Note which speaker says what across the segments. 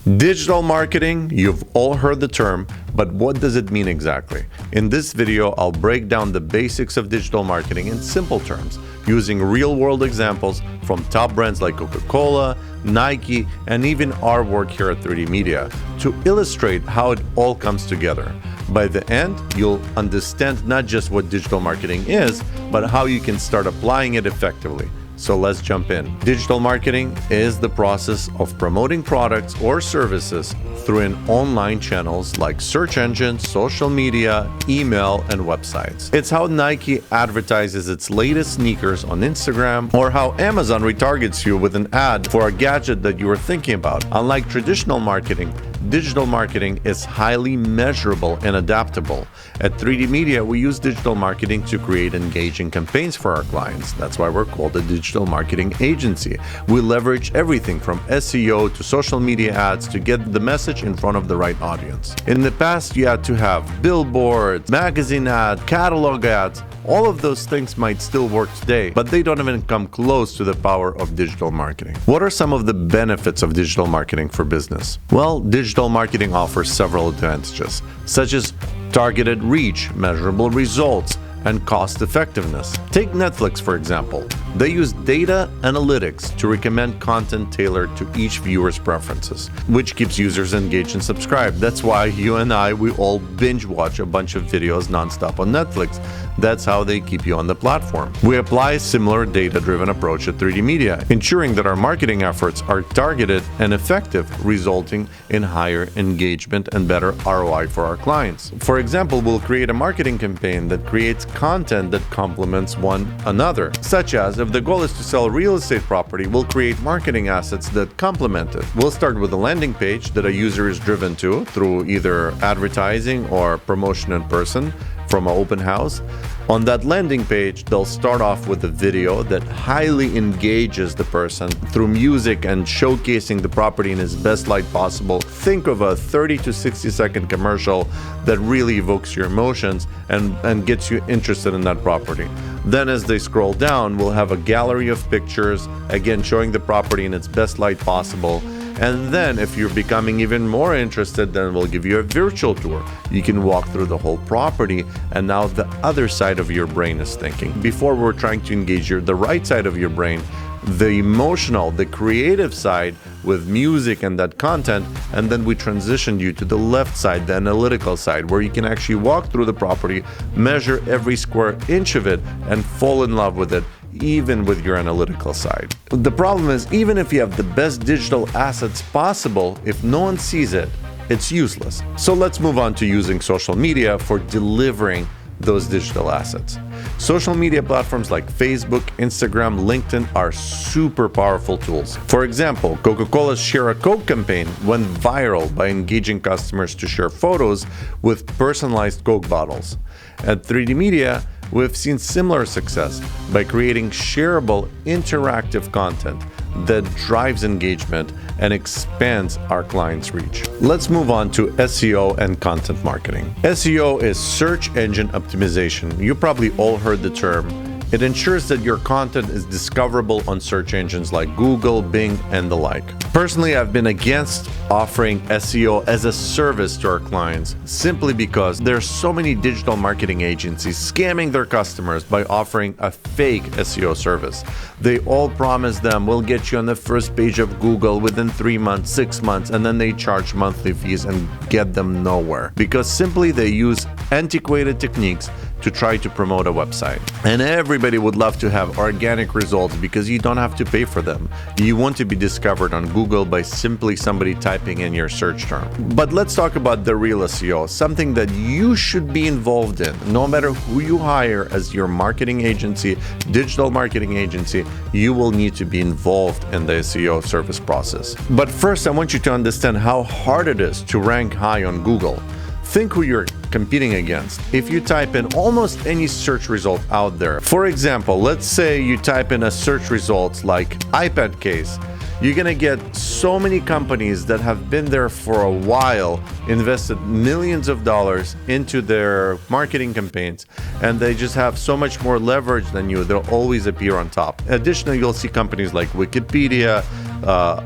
Speaker 1: Digital marketing, you've all heard the term, but what does it mean exactly? In this video, I'll break down the basics of digital marketing in simple terms, using real-world examples from top brands like Coca-Cola, Nike, and even our work here at 3D Media to illustrate how it all comes together. By the end, you'll understand not just what digital marketing is, but how you can start applying it effectively. So let's jump in. Digital marketing is the process of promoting products or services through an online channels like search engines, social media, email, and websites. It's how Nike advertises its latest sneakers on Instagram, or how Amazon retargets you with an ad for a gadget that you were thinking about. Unlike traditional marketing, digital marketing is highly measurable and adaptable. At 3D Media, we use digital marketing to create engaging campaigns for our clients. That's why we're called a digital marketing agency. We leverage everything from SEO to social media ads to get the message in front of the right audience. In the past, you had to have billboards, magazine ads, catalog ads. All of those things might still work today, but they don't even come close to the power of digital marketing. What are some of the benefits of digital marketing for business? Well, digital marketing offers several advantages, such as targeted reach, measurable results, and cost effectiveness. Take Netflix, for example. They use data analytics to recommend content tailored to each viewer's preferences, which keeps users engaged and subscribed. That's why you and I, we all binge watch a bunch of videos nonstop on Netflix. That's how they keep you on the platform. We apply a similar data-driven approach at 3D Media, ensuring that our marketing efforts are targeted and effective, resulting in higher engagement and better ROI for our clients. For example, we'll create a marketing campaign that creates content that complements one another, such as if the goal is to sell a real estate property, we'll create marketing assets that complement it. We'll start with a landing page that a user is driven to through either advertising or promotion in person from an open house. On that landing page, they'll start off with a video that highly engages the person through music and showcasing the property in its best light possible. Think of a 30 to 60 second commercial that really evokes your emotions and gets you interested in that property. Then as they scroll down, we'll have a gallery of pictures, again showing the property in its best light possible. And then if you're becoming even more interested, then we'll give you a virtual tour. You can walk through the whole property, and now the other side of your brain is thinking. Before, we're trying to engage the right side of your brain, the emotional, the creative side with music and that content, and then we transitioned you to the left side, the analytical side, where you can actually walk through the property, measure every square inch of it, and fall in love with it, even with your analytical side. The problem is, even if you have the best digital assets possible, if no one sees it, it's useless. So let's move on to using social media for delivering those digital assets. Social media platforms like Facebook, Instagram, LinkedIn are super powerful tools. For example, Coca-Cola's Share a Coke campaign went viral by engaging customers to share photos with personalized Coke bottles. At 3D Media, we've seen similar success by creating shareable, interactive content that drives engagement and expands our clients' reach. Let's move on to SEO and content marketing. SEO is search engine optimization. You probably all heard the term. It ensures that your content is discoverable on search engines like Google, Bing, and the like. Personally, I've been against offering SEO as a service to our clients simply because there are so many digital marketing agencies scamming their customers by offering a fake SEO service. They all promise them, we'll get you on the first page of Google within 3 months, 6 months, and then they charge monthly fees and get them nowhere because simply they use antiquated techniques to try to promote a website. And everybody would love to have organic results because you don't have to pay for them. You want to be discovered on Google by simply somebody typing in your search term. But let's talk about the real SEO, something that you should be involved in. No matter who you hire as your marketing agency, digital marketing agency, you will need to be involved in the SEO service process. But first, I want you to understand how hard it is to rank high on Google. Think who you're competing against. If you type in almost any search result out there, for example, let's say you type in a search results like iPad case, you're gonna get so many companies that have been there for a while, invested millions of dollars into their marketing campaigns, and they just have so much more leverage than you. They'll always appear on top. Additionally, you'll see companies like Wikipedia,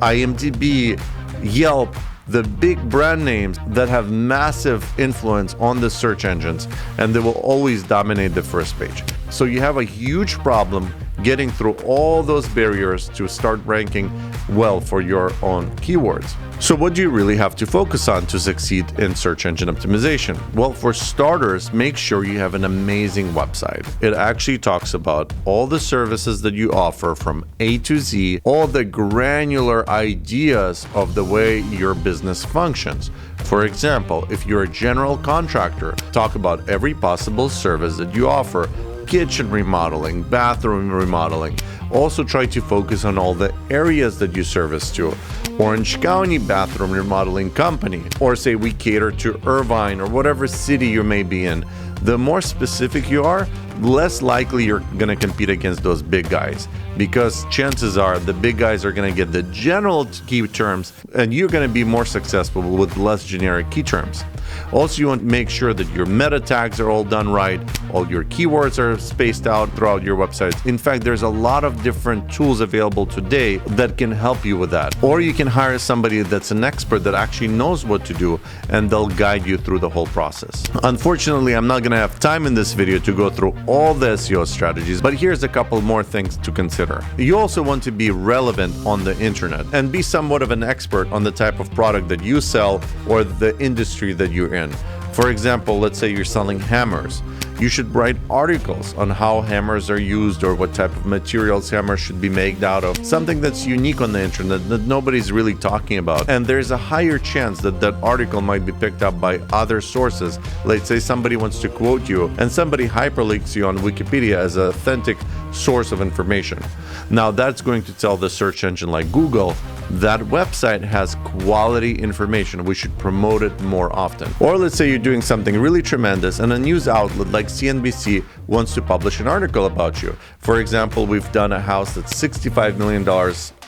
Speaker 1: IMDb, Yelp, the big brand names that have massive influence on the search engines, and they will always dominate the first page. So you have a huge problem getting through all those barriers to start ranking well for your own keywords. So what do you really have to focus on to succeed in search engine optimization? Well, for starters, make sure you have an amazing website. It actually talks about all the services that you offer from A to Z, all the granular ideas of the way your business functions. For example, if you're a general contractor, talk about every possible service that you offer: kitchen remodeling, bathroom remodeling. Also try to focus on all the areas that you service to. Orange County Bathroom Remodeling Company, or say we cater to Irvine or whatever city you may be in. The more specific you are, less likely you're going to compete against those big guys, because chances are the big guys are going to get the general key terms and you're going to be more successful with less generic key terms. Also, you want to make sure that your meta tags are all done right, all your keywords are spaced out throughout your website. In fact, there's a lot of different tools available today that can help you with that. Or you can hire somebody that's an expert that actually knows what to do, and they'll guide you through the whole process. Unfortunately, I'm not going to have time in this video to go through all the SEO strategies, but here's a couple more things to consider. You also want to be relevant on the internet and be somewhat of an expert on the type of product that you sell or the industry that you're in. For example, let's say you're selling hammers. You should write articles on how hammers are used or what type of materials hammers should be made out of. Something that's unique on the internet that nobody's really talking about. And there's a higher chance that that article might be picked up by other sources. Let's say somebody wants to quote you and somebody hyperlinks you on Wikipedia as an authentic source of information. Now that's going to tell the search engine like Google that website has quality information. We should promote it more often. Or let's say you're doing something really tremendous and a news outlet like CNBC wants to publish an article about you. For example, we've done a house that's $65 million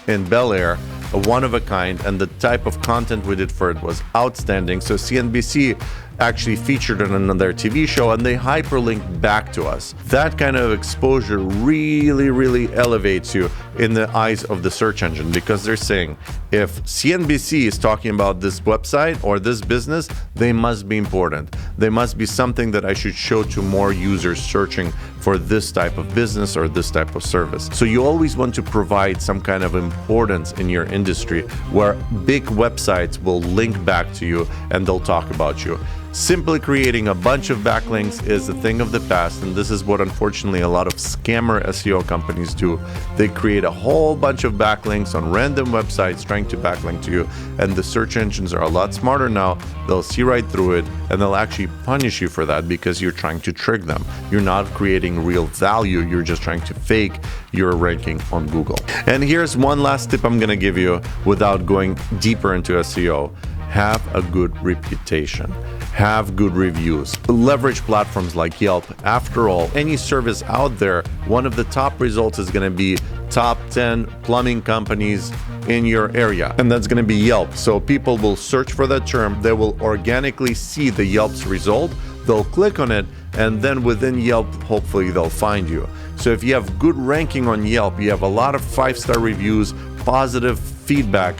Speaker 1: in Bel Air, a one of a kind, and the type of content we did for it was outstanding. So CNBC actually featured it on their TV show and they hyperlinked back to us. That kind of exposure really elevates you in the eyes of the search engine, because they're saying if CNBC is talking about this website or this business, they must be important. They must be something that I should show to more users searching for this type of business or this type of service. So you always want to provide some kind of importance in your industry where big websites will link back to you and they'll talk about you. Simply creating a bunch of backlinks is a thing of the past, and this is what unfortunately a lot of scammer SEO companies do. They create a whole bunch of backlinks on random websites trying to backlink to you, and the search engines are a lot smarter now. They'll see right through it and they'll actually punish you for that because you're trying to trick them. You're not creating real value, you're just trying to fake your ranking on Google. And here's one last tip I'm going to give you without going deeper into SEO. Have a good reputation. Have good reviews. Leverage platforms like Yelp. After all, any service out there, one of the top results is going to be top 10 plumbing companies in your area, and that's going to be Yelp. So people will search for that term, they will organically see the Yelp's result, they'll click on it, and then within Yelp, hopefully they'll find you. So if you have good ranking on Yelp, you have a lot of 5-star reviews, positive feedback,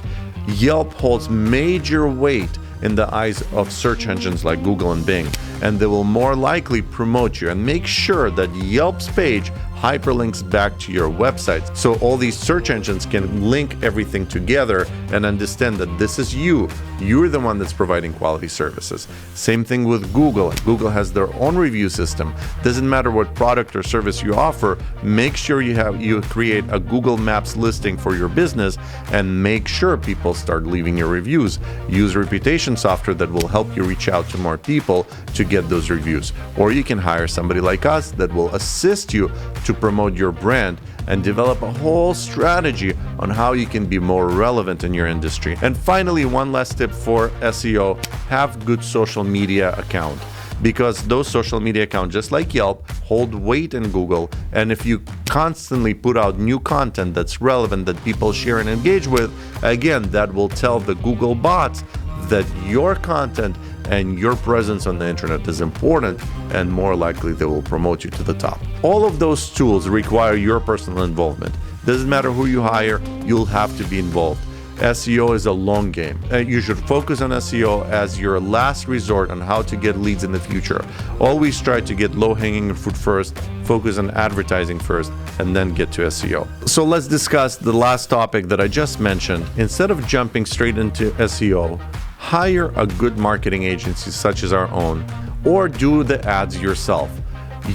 Speaker 1: Yelp holds major weight in the eyes of search engines like Google and Bing, and they will more likely promote you. And make sure that Yelp's page hyperlinks back to your website, so all these search engines can link everything together and understand that this is you. You're the one that's providing quality services. Same thing with Google. Google has their own review system. Doesn't matter what product or service you offer, make sure you create a Google Maps listing for your business and make sure people start leaving your reviews. Use reputation software that will help you reach out to more people to get those reviews. Or you can hire somebody like us that will assist you to promote your brand and develop a whole strategy on how you can be more relevant in your industry. And finally, one last tip for SEO, have good social media account, because those social media accounts, just like Yelp, hold weight in Google. And if you constantly put out new content that's relevant, that people share and engage with, again, that will tell the Google bots that your content and your presence on the internet is important, and more likely they will promote you to the top. All of those tools require your personal involvement. Doesn't matter who you hire, you'll have to be involved. SEO is a long game. You should focus on SEO as your last resort on how to get leads in the future. Always try to get low-hanging fruit first, focus on advertising first, and then get to SEO. So let's discuss the last topic that I just mentioned. Instead of jumping straight into SEO, hire a good marketing agency such as our own, or do the ads yourself.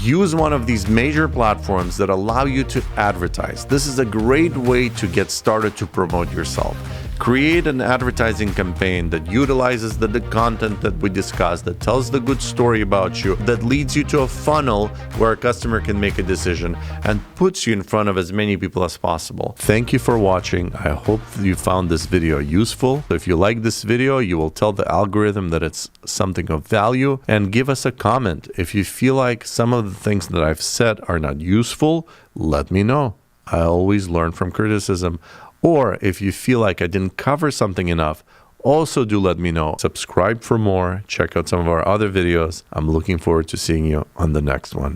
Speaker 1: Use one of these major platforms that allow you to advertise. This is a great way to get started to promote yourself. Create an advertising campaign that utilizes the content that we discussed, that tells the good story about you, that leads you to a funnel where a customer can make a decision and puts you in front of as many people as possible. Thank you for watching. I hope you found this video useful. If you like this video, you will tell the algorithm that it's something of value, and give us a comment. If you feel like some of the things that I've said are not useful, let me know. I always learn from criticism. Or if you feel like I didn't cover something enough, also do let me know. Subscribe for more. Check out some of our other videos. I'm looking forward to seeing you on the next one.